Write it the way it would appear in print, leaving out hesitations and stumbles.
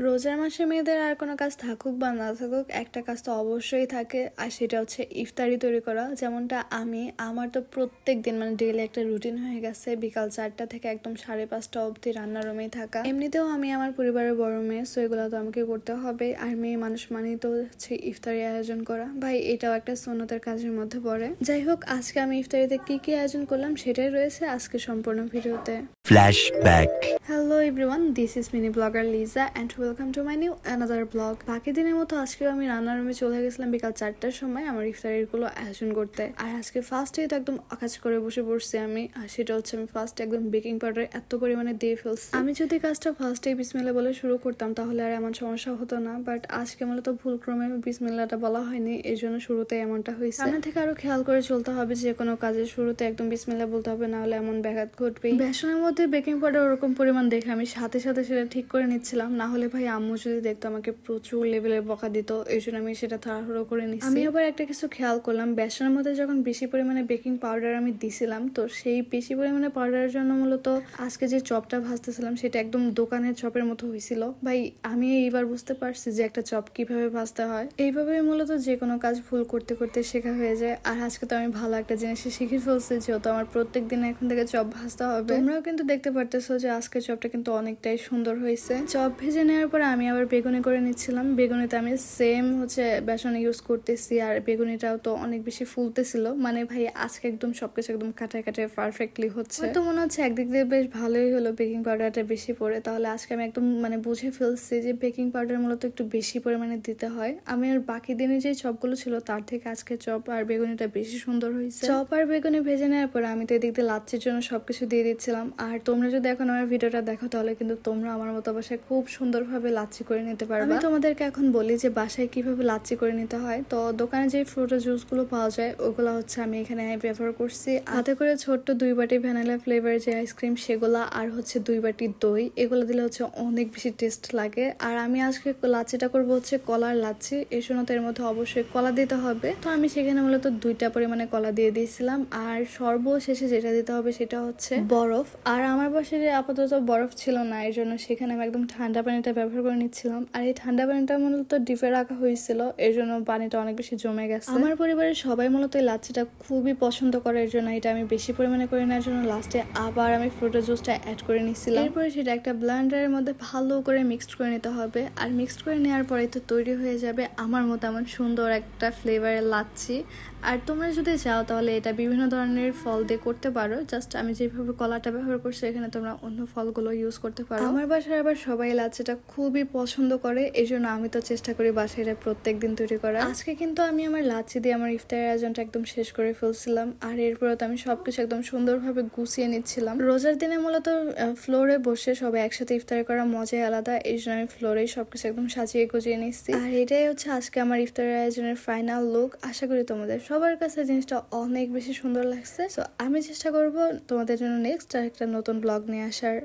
রোজার মাসে মেয়েদের আর কোনো কাজ থাকুক বা না থাকুক, একটা কাজ তো অবশ্যই থাকে, আর সেটা হচ্ছে ইফতারি তৈরি করা। যেমনটা আমার তো প্রত্যেক দিন মানে ডেইলি একটা রুটিন হয়ে গেছে, বিকাল 4টা থেকে একদম 5:30 অবধি রান্নার রুমেই থাকা। এমনিতেও আমি আমার পরিবারের বড় মেয়ে, সো এগুলো তো আমাকে করতে হবে। আর মেয়ে মানুষ মানেই তো হচ্ছে ইফতারি আয়োজন করা, ভাই এটাও একটা সুন্নতের কাজের মধ্যে পড়ে। যাই হোক, আজকে আমি ইফতারিতে কি কি আয়োজন করলাম সেটাই রয়েছে আজকে সম্পূর্ণ ভিডিওতে। Flashback. Hello everyone, this is mini blogger Liza and welcome to my new another blog. বাকি দিনের মতো আজকেও আমি রান্নার রুমে চলে গেছিলাম বিকাল 4টার সময় আমার ইফতারিগুলো আয়োজন করতে। আর আজকে ফার্স্টেই তো একদম কাজ করে বসে পড়ছি আমি, আর সেটা হচ্ছে আমি ফার্স্টে একদম বেকিং পাউডার এত পরিমাণে দিয়ে ফেলছি। আমি যদি কাজটা ফার্স্টেই বিসমিল্লাহ বলে শুরু করতাম তাহলে আর এমন সমস্যা হতো না, বাট আজকে মূলত ভুলক্রমে বিসমিল্লাহটা বলা হয়নি, এই জন্য শুরুতে এমনটা হয়েছে। সামনে থেকে আরো খেয়াল করে চলতে হবে, যে কোনো কাজের শুরুতে একদম বিসমিল্লাহ বলতে হবে, না হলে এমন ব্যাঘাত ঘটবেই। বেসনের মধ্যে বেকিং পাউডার ওরকম পরিমাণ দেখে আমি সাথে সাথে সেটা ঠিক করে নিচ্ছিলাম, না হলে ভাই আম্মু যদি দেখতো আমাকে প্রচুর লেভেলের বকা দিত, এই জন্য আমি সেটা তাড়াহুড়ো করে নিচ্ছি। আমি আবার একটা কিছু খেয়াল করলাম, বেসনের মধ্যে যখন বেশি পরিমাণে বেকিং পাউডার আমি দিছিলাম, তো সেই বেশি পরিমাণে পাউডারের জন্য মূলত আজকে যে চপটা ভাজতেছিলাম সেটা একদম দোকানের চপের মতো হয়েছিল। ভাই আমি এইবার বুঝতে পারছি যে একটা চপ কিভাবে ভাজতে হয়। এইভাবে মূলত যে কোনো কাজ ভুল করতে করতে শেখা হয়ে যায়। আর আজকে তো আমি ভালো একটা জিনিস শিখে ফেলছি, যেহেতু আমার প্রত্যেক দিন এখন থেকে চপ ভাজতে হবে। তোমরাও কিন্তু দেখতে পারতেছো যে আজকে চপটা কিন্তু অনেকটাই সুন্দর হয়েছে। চপ ভেজে নেওয়ার পরে আমি আবার বেগুনি করে নিচ্ছিলাম। বেগুনিতে আমি সেম হচ্ছে বেসন ইউজ করতেছি, আর বেগুনিটাও তো অনেক বেশি ফুলতেছিল। মানে ভাই আজকে একদম সবকিছু একদম কাটায় কাটায় পারফেক্টলি হচ্ছে। তো মনে হচ্ছে একদিক দিয়ে বেশ ভালোই হলো বেকিং পাউডারটা বেশি পড়ে। তাহলে আজকে আমি একদম মানে বুঝে ফেলছি যে বেকিং পাউডার মূলত একটু বেশি পরিমাণে দিতে হয়। আমি আর বাকি দিনে যে চপগুলো ছিল তার থেকে আজকে চপ আর বেগুনিটা বেশি সুন্দর হয়েছে। চপ আর বেগুনি ভেজে নেওয়ার পরে আমি তো এদিক দিয়ে লাচ্ছির জন্য সবকিছু দিয়ে দিচ্ছিলাম। আর তোমরা যদি এখন আমার ভিডিওটা দেখো তাহলে কিন্তু তোমরা আমার মতো বাসায় খুব সুন্দরভাবে লাচ্ছি করে নিতে পারবে। আমি তোমাদেরকে এখন বলি যে বাসায় কিভাবে লাচ্ছি করে নিতে হয়। তো দোকানে যে ফ্রুট জুস গুলো পাওয়া যায় ওগুলো হচ্ছে আমি এখানে ব্যবহার করছি। হাতে করে ছোট্ট 2 বাটি ভ্যানিলা ফ্লেভার যে আইসক্রিম সেগুলা, আর হচ্ছে 2 বাটি দই, এগুলো দিলে হচ্ছে অনেক বেশি টেস্ট লাগে। আর আমি আজকে লাচ্ছিটা করবো হচ্ছে কলার লাচ্ছি, এর জন্য তো এর মধ্যে অবশ্যই কলা দিতে হবে। তো আমি সেখানে মূলত 2টা পরিমাণে কলা দিয়ে দিয়েছিলাম। আর সর্বশেষে যেটা দিতে হবে সেটা হচ্ছে বরফ। আর আমার বাসায় আপাতত বরফ ছিল না, এর জন্য সেখানে আমি একদম ঠান্ডা পানিটা ব্যবহার করে নিচ্ছিলাম। আর এই ঠান্ডা পানিটা মূলত ডিপে রাখা হয়েছিল, এর জন্য পানিটা অনেক বেশি জমে গেছে। আমার পরিবারের সবাই মূলত এই লাচ্ছিটা খুবই পছন্দ করে, এর জন্য এটা আমি বেশি পরিমাণে করে নেওয়ার জন্য লাস্টে আবার আমি ফ্রুটের জুসটা অ্যাড করে নিচ্ছিলাম। এরপরে সেটা একটা ব্লেন্ডারের মধ্যে ভালো করে মিক্সড করে নিতে হবে। আর মিক্সড করে নেওয়ার পরে তো তৈরি হয়ে যাবে আমার মতো এমন সুন্দর একটা ফ্লেভারের লাচ্ছি। আর তোমরা যদি চাও তাহলে এটা বিভিন্ন ধরনের ফল দিয়ে করতে পারো, জাস্ট আমি যেভাবে কলাটা ব্যবহার করছি এখানে তোমরা অন্য ফলগুলো ইউজ করতে পারো। আমার বাসায় আবার সবাই লাচ্ছিটা খুবই পছন্দ করে, এই জন্য আমি তো চেষ্টা করি বাসায় এটা প্রত্যেকদিন তৈরি করা। আজকে কিন্তু আমি আমার লাচ্ছি দিয়ে আমার ইফতারের আয়োজনটা একদম শেষ করে ফেলছিলাম। আর এরপরে তো আমি সবকিছু একদম সুন্দরভাবে গুছিয়ে নিচ্ছিলাম। রোজার দিনে মূলত ফ্লোরে বসে সবাই একসাথে ইফতার করা মজাই আলাদা, এই জন্য আমি ফ্লোরেই সবকিছু একদম সাজিয়ে গুছিয়ে নিচ্ছি। আর এটাই হচ্ছে আজকে আমার ইফতারের আয়োজনের ফাইনাল লুক। আশা করি তোমাদের সবার কাছে জিনিসটা অনেক বেশি সুন্দর লাগছে। সো আমি চেষ্টা করব তোমাদের জন্য নেক্সট আর একটা নতুন ব্লগ নিয়ে আসার।